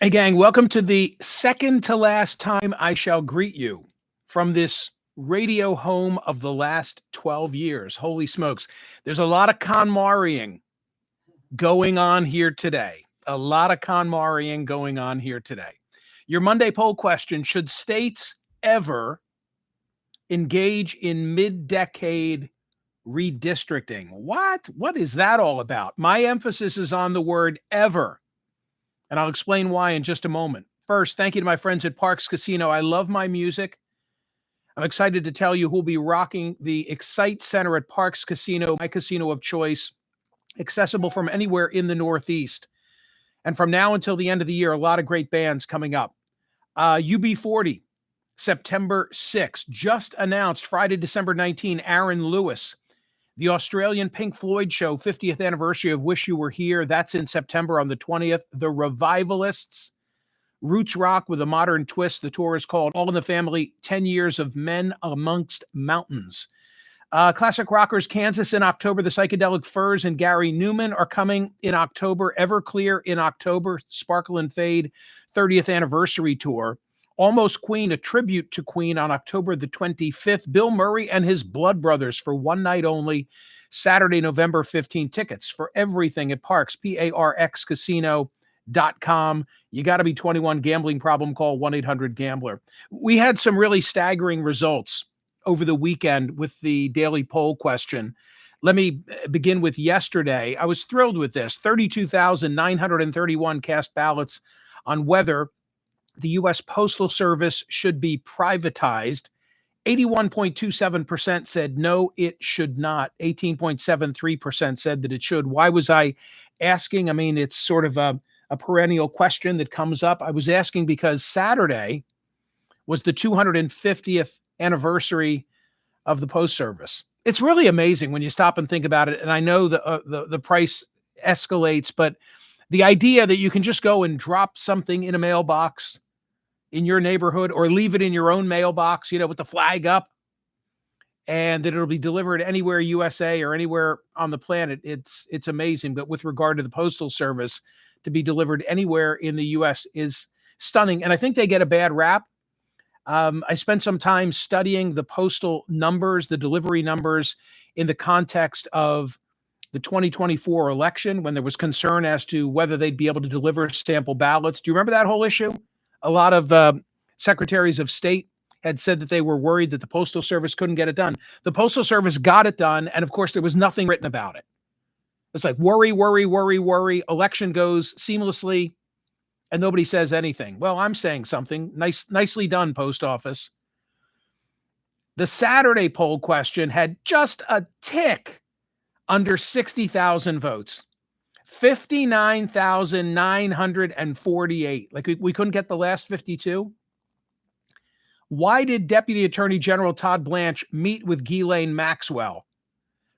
Hey, gang, welcome to the second to last time I shall greet you from this radio home of the last 12 years. Holy smokes. There's a lot of KonMariing going on here today. A lot of KonMariing going on here today. Your Monday poll question: should states ever engage in mid-decade redistricting? What is that all about? My emphasis is on the word ever, and I'll explain why in just a moment. First, thank you to my friends at Parks Casino. I love my music. I'm excited to tell you who'll be rocking the Excite Center at Parks Casino, my casino of choice, accessible from anywhere in the Northeast. And from now until the end of the year, a lot of great bands coming up. UB40, September 6th, just announced Friday, December 19, Aaron Lewis. The Australian Pink Floyd show, 50th anniversary of Wish You Were Here. That's in September on the 20th. The Revivalists, roots rock with a modern twist. The tour is called All in the Family, 10 Years of Men Amongst Mountains. Classic rockers, Kansas in October. The Psychedelic Furs and Gary Newman are coming in October. Everclear in October. Sparkle and Fade, 30th anniversary tour. Almost Queen, a tribute to Queen on October the 25th. Bill Murray and his Blood Brothers for one night only. Saturday, November 15th. Tickets for everything at Parks, PARXcasino.com. You got to be 21. Gambling problem, call 1-800-GAMBLER. We had some really staggering results over the weekend with the daily poll question. Let me begin with yesterday. I was thrilled with this. 32,931 cast ballots on whether the U.S. Postal Service should be privatized. 81.27% said no, it should not. 18.73% said that it should. Why was I asking? I mean, it's sort of a perennial question that comes up. I was asking because Saturday was the 250th anniversary of the Post Service. It's really amazing when you stop and think about it. And I know the price escalates, but the idea that you can just go and drop something in a mailbox in your neighborhood or leave it in your own mailbox, with the flag up, and that it'll be delivered anywhere USA or anywhere on the planet. It's amazing. But with regard to the Postal Service, to be delivered anywhere in the US is stunning. And I think they get a bad rap. I spent some time studying the postal numbers, the delivery numbers, in the context of the 2024 election, when there was concern as to whether they'd be able to deliver sample ballots. Do you remember that whole issue? A lot of secretaries of state had said that they were worried that the Postal Service couldn't get it done. The Postal Service got it done, and of course, there was nothing written about it. It's like worry, worry, worry, worry. Election goes seamlessly, and nobody says anything. Well, I'm saying something. Nicely done, Post Office. The Saturday poll question had just a tick under 60,000 votes. 59,948. Like we couldn't get the last 52. Why did Deputy Attorney General Todd Blanche meet with Ghislaine Maxwell?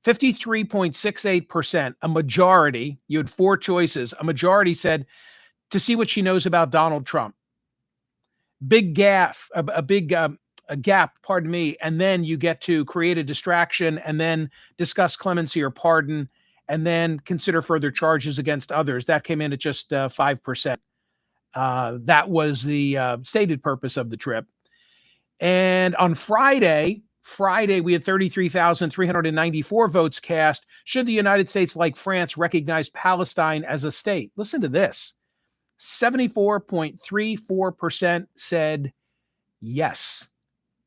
53.68%, a majority. You had four choices. A majority said to see what she knows about Donald Trump. Big gap, a gap, pardon me. And then you get to create a distraction and then discuss clemency or pardon, and then consider further charges against others. That came in at just 5%. That was the stated purpose of the trip. And on Friday, we had 33,394 votes cast. Should the United States, like France, recognize Palestine as a state? Listen to this. 74.34% said yes.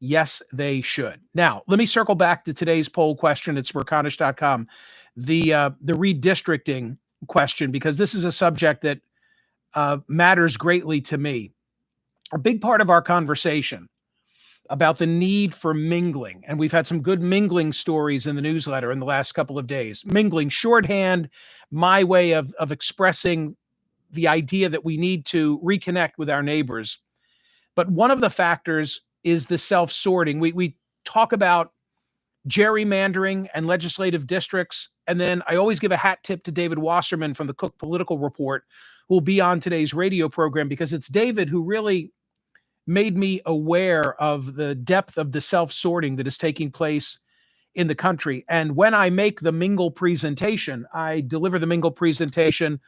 Yes, they should. Now, let me circle back to today's poll question at Smerconish.com. The redistricting question, because this is a subject that matters greatly to me. A big part of our conversation about the need for mingling, and we've had some good mingling stories in the newsletter in the last couple of days. Mingling, shorthand, my way of expressing the idea that we need to reconnect with our neighbors. But one of the factors is the self-sorting. We talk about gerrymandering and legislative districts. And then I always give a hat tip to David Wasserman from the Cook Political Report, who will be on today's radio program, because it's David who really made me aware of the depth of the self-sorting that is taking place in the country. And when I make the mingle presentation, I deliver the mingle presentation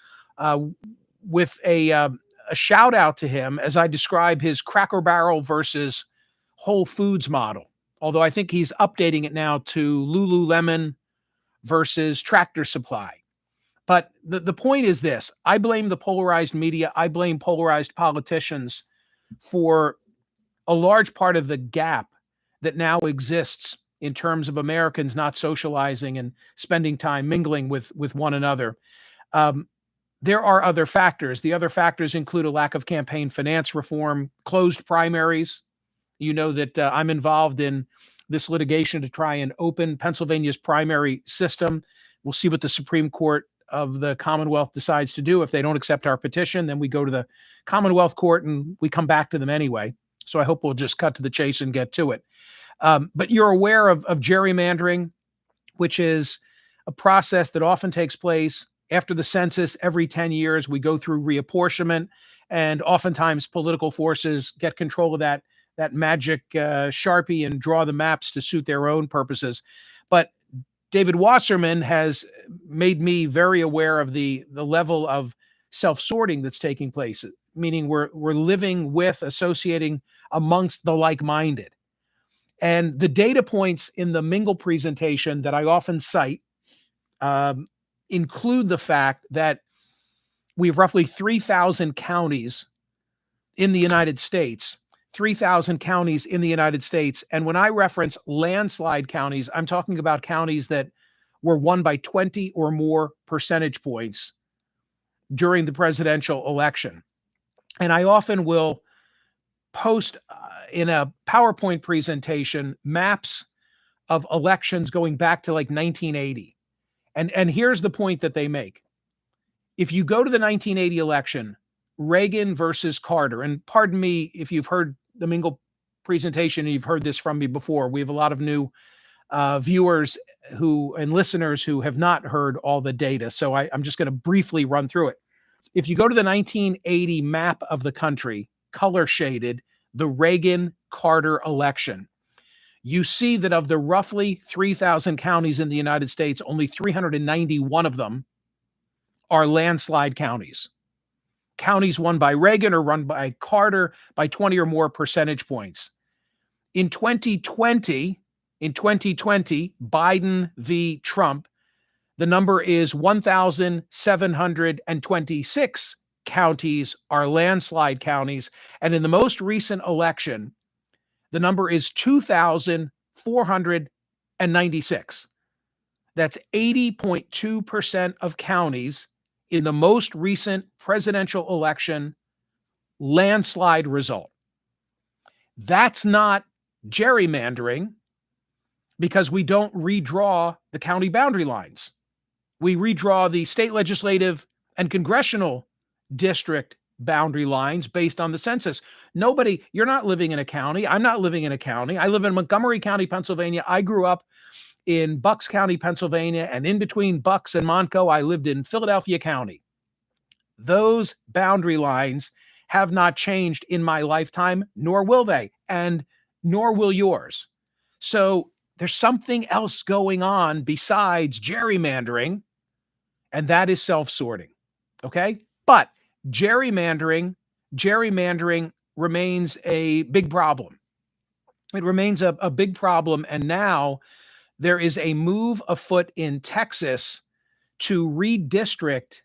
with a a shout out to him as I describe his Cracker Barrel versus Whole Foods model. Although I think he's updating it now to Lululemon versus Tractor Supply. But the point is this: I blame the polarized media. I blame polarized politicians for a large part of the gap that now exists in terms of Americans not socializing and spending time mingling with one another. There are other factors. The other factors include a lack of campaign finance reform, closed primaries. You know that I'm involved in this litigation to try and open Pennsylvania's primary system. We'll see what the Supreme Court of the Commonwealth decides to do. If they don't accept our petition, then we go to the Commonwealth Court and we come back to them anyway. So I hope we'll just cut to the chase and get to it. But you're aware of gerrymandering, which is a process that often takes place after the census. Every 10 years, we go through reapportionment, and oftentimes political forces get control of that magic Sharpie and draw the maps to suit their own purposes. But David Wasserman has made me very aware of the level of self-sorting that's taking place, meaning we're living with, associating amongst the like-minded. And the data points in the Mingle presentation that I often cite include the fact that we have roughly 3,000 counties in the United States. 3,000 counties in the United States. And when I reference landslide counties, I'm talking about counties that were won by 20 or more percentage points during the presidential election. And I often will post in a PowerPoint presentation maps of elections going back to like 1980. And here's the point that they make. If you go to the 1980 election, Reagan versus Carter, and pardon me if you've heard the Mingle presentation and you've heard this from me before. We have a lot of new viewers and listeners who have not heard all the data. So I'm just going to briefly run through it. If you go to the 1980 map of the country, color shaded, the Reagan-Carter election, you see that of the roughly 3,000 counties in the United States, only 391 of them are landslide counties. Counties won by Reagan or run by Carter by 20 or more percentage points. In 2020, Biden v. Trump, the number is 1,726 counties are landslide counties. And in the most recent election, the number is 2,496. That's 80.2% of counties in the most recent presidential election landslide result. That's not gerrymandering because we don't redraw the county boundary lines. We redraw the state legislative and congressional district boundary lines based on the census. You're not living in a county. I'm not living in a county. I live in Montgomery County, Pennsylvania. I grew up in Bucks County, Pennsylvania, and in between Bucks and Montco, I lived in Philadelphia County. Those boundary lines have not changed in my lifetime, nor will they, and nor will yours. So there's something else going on besides gerrymandering, and that is self-sorting, okay? But gerrymandering remains a big problem. It remains a big problem, and now there is a move afoot in Texas to redistrict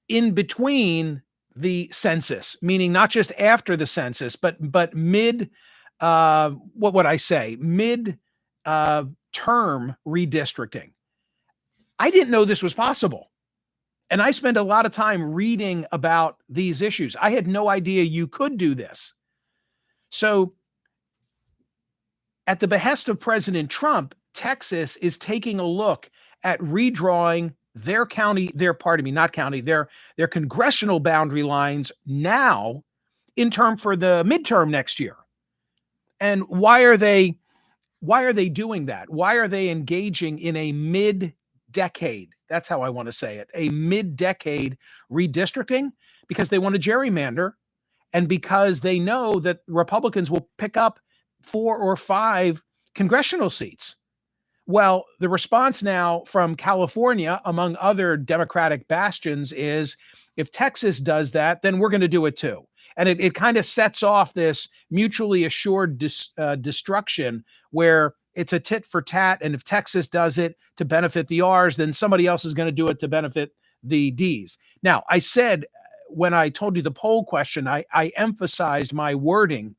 in between the census, meaning not just after the census, but mid term redistricting. I didn't know this was possible. And I spent a lot of time reading about these issues. I had no idea you could do this. So at the behest of President Trump, Texas is taking a look at redrawing their congressional boundary lines now in term for the midterm next year. And why are they doing that? Why are they engaging in a mid-decade? That's how I want to say it. A mid-decade redistricting because they want to gerrymander and because they know that Republicans will pick up 4 or 5 congressional seats. Well, the response now from California, among other Democratic bastions, is if Texas does that, then we're going to do it too. And it kind of sets off this mutually assured destruction where it's a tit for tat. And if Texas does it to benefit the R's, then somebody else is going to do it to benefit the D's. Now, I said when I told you the poll question, I emphasized my wording.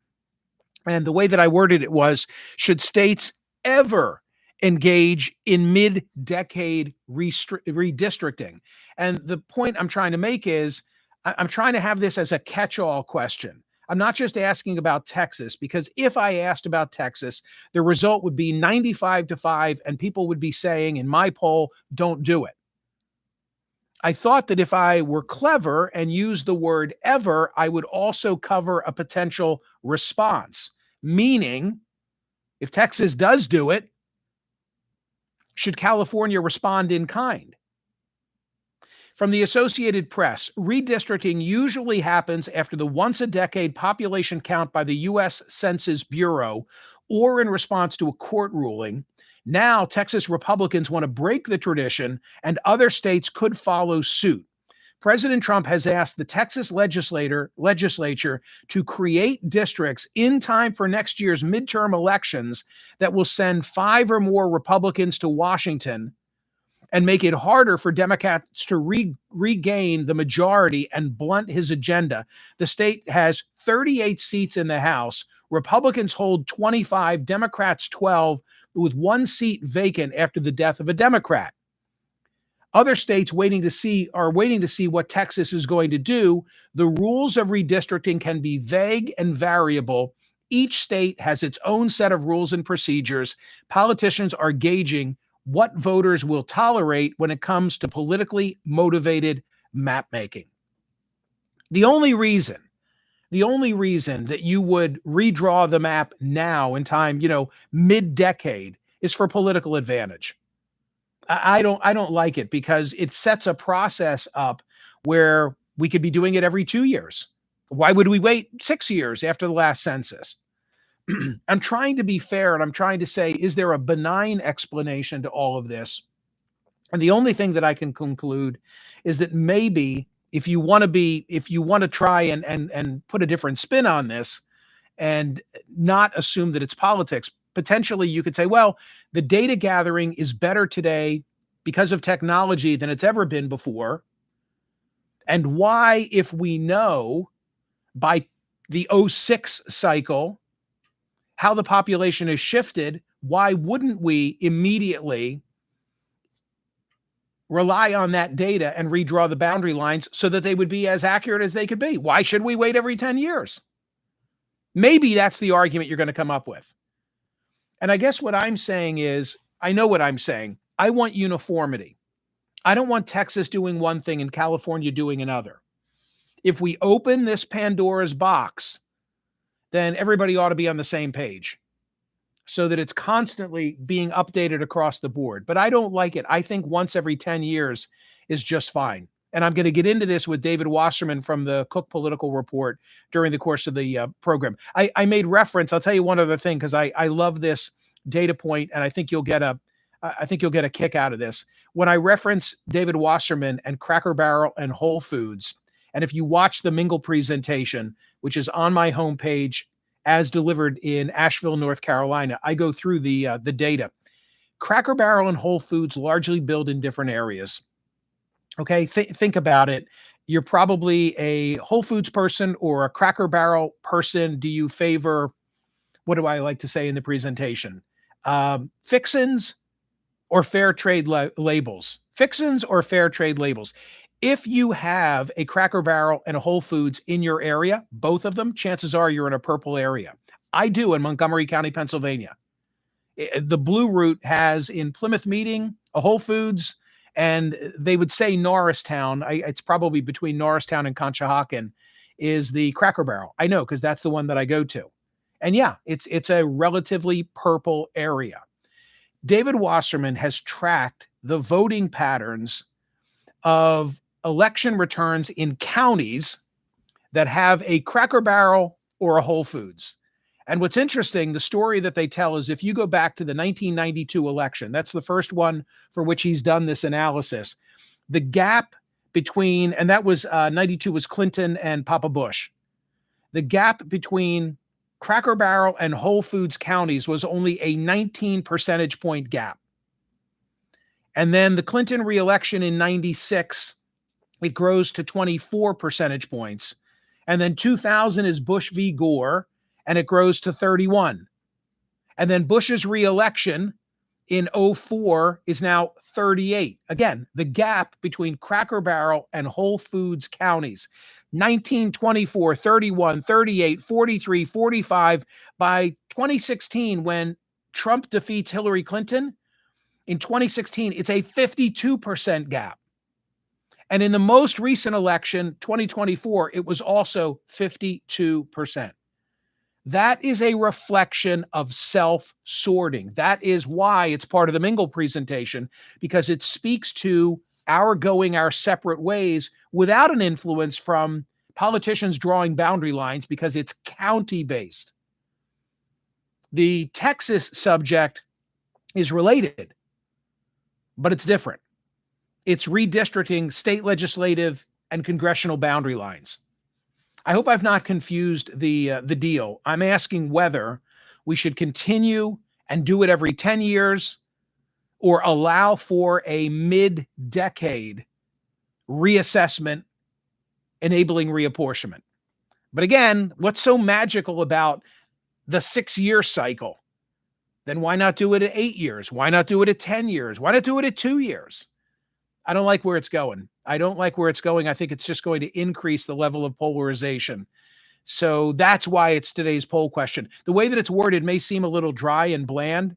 And the way that I worded it was, should states ever engage in mid-decade redistricting? And the point I'm trying to make is I'm trying to have this as a catch-all question. I'm not just asking about Texas, because if I asked about Texas, the result would be 95-5, and people would be saying in my poll, don't do it. I thought that if I were clever and used the word ever, I would also cover a potential response, meaning if Texas does do it, should California respond in kind? From the Associated Press, redistricting usually happens after the once-a-decade population count by the U.S. Census Bureau or in response to a court ruling. Now, Texas Republicans want to break the tradition, and other states could follow suit. President Trump has asked the Texas legislature to create districts in time for next year's midterm elections that will send 5 or more Republicans to Washington and make it harder for Democrats to regain the majority and blunt his agenda. The state has 38 seats in the House. Republicans hold 25, Democrats 12, with 1 seat vacant after the death of a Democrat. Other states are waiting to see what Texas is going to do. The rules of redistricting can be vague and variable. Each state has its own set of rules and procedures. Politicians are gauging what voters will tolerate when it comes to politically motivated map making. The only reason that you would redraw the map now in time, mid-decade, is for political advantage. I don't like it because it sets a process up where we could be doing it every 2 years. Why would we wait 6 years after the last census? I'm trying to be fair, and I'm trying to say, is there a benign explanation to all of this? And the only thing that I can conclude is that maybe if you want to try and put a different spin on this and not assume that it's politics, potentially you could say, well, the data gathering is better today because of technology than it's ever been before. And why, if we know by the 06 cycle how the population has shifted, why wouldn't we immediately rely on that data and redraw the boundary lines so that they would be as accurate as they could be? Why should we wait every 10 years? Maybe that's the argument you're going to come up with. And I guess what I'm saying is, I know what I'm saying. I want uniformity. I don't want Texas doing one thing and California doing another. If we open this Pandora's box, then everybody ought to be on the same page so that it's constantly being updated across the board. But I don't like it. I think once every 10 years is just fine. And I'm going to get into this with David Wasserman from the Cook Political Report during the course of the program. I made reference. I'll tell you one other thing, because I love this data point, and I think you'll get a kick out of this. When I reference David Wasserman and Cracker Barrel and Whole Foods, and if you watch the Mingle presentation, which is on my homepage as delivered in Asheville, North Carolina, I go through the data. Cracker Barrel and Whole Foods largely build in different areas. Okay, think about it. You're probably a Whole Foods person or a Cracker Barrel person. Do you favor, what do I like to say in the presentation? Fixins or fair trade labels? Fixins or fair trade labels? If you have a Cracker Barrel and a Whole Foods in your area, both of them, chances are you're in a purple area. I do in Montgomery County, Pennsylvania. The Blue Route has in Plymouth Meeting a Whole Foods, and they would say Norristown. It's probably between Norristown and Conshohocken is the Cracker Barrel. I know, because that's the one that I go to. And yeah, it's a relatively purple area. David Wasserman has tracked the voting patterns of election returns in counties that have a Cracker Barrel or a Whole Foods. And what's interesting, the story that they tell is if you go back to the 1992 election, that's the first one for which he's done this analysis. The gap between, and that was 92 was Clinton and Papa Bush. The gap between Cracker Barrel and Whole Foods counties was only a 19 percentage point gap. And then the Clinton reelection in 96, it grows to 24 percentage points. And then 2000 is Bush v. Gore, and it grows to 31. And then Bush's reelection in 04 is now 38. Again, the gap between Cracker Barrel and Whole Foods counties, 19, 24, 31, 38, 43, 45. By 2016, when Trump defeats Hillary Clinton, in 2016, it's a 52% gap. And in the most recent election, 2024, it was also 52%. That is a reflection of self-sorting. That is why it's part of the Mingle presentation, because it speaks to our going our separate ways without an influence from politicians drawing boundary lines, because it's county-based. The Texas subject is related, but it's different. It's redistricting state legislative and congressional boundary lines. I hope I've not confused the deal. I'm asking whether we should continue and do it every 10 years or allow for a mid-decade reassessment enabling reapportionment. But again, what's so magical about the 6-year cycle? Then why not do it at 8 years? Why not do it at 10 years? Why not do it at 2 years? I don't like where it's going. I don't like where it's going. I think it's just going to increase the level of polarization. So that's why it's today's poll question. The way that it's worded may seem a little dry and bland,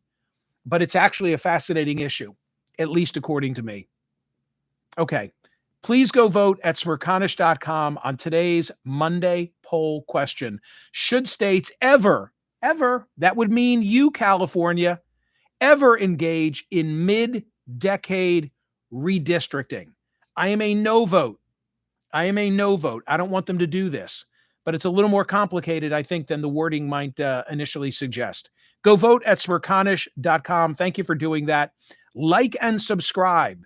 but it's actually a fascinating issue, at least according to me. Okay. Please go vote at Smerconish.com on today's Monday poll question. Should states ever, that would mean you, California, ever engage in mid-decade redistricting? I am a no vote. I don't want them to do this, but it's a little more complicated, I think, than the wording might initially suggest. Go vote at Smerconish.com. Thank you for doing that. Like and subscribe,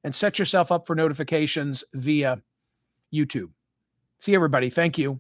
and set yourself up for notifications via YouTube. See everybody. Thank you.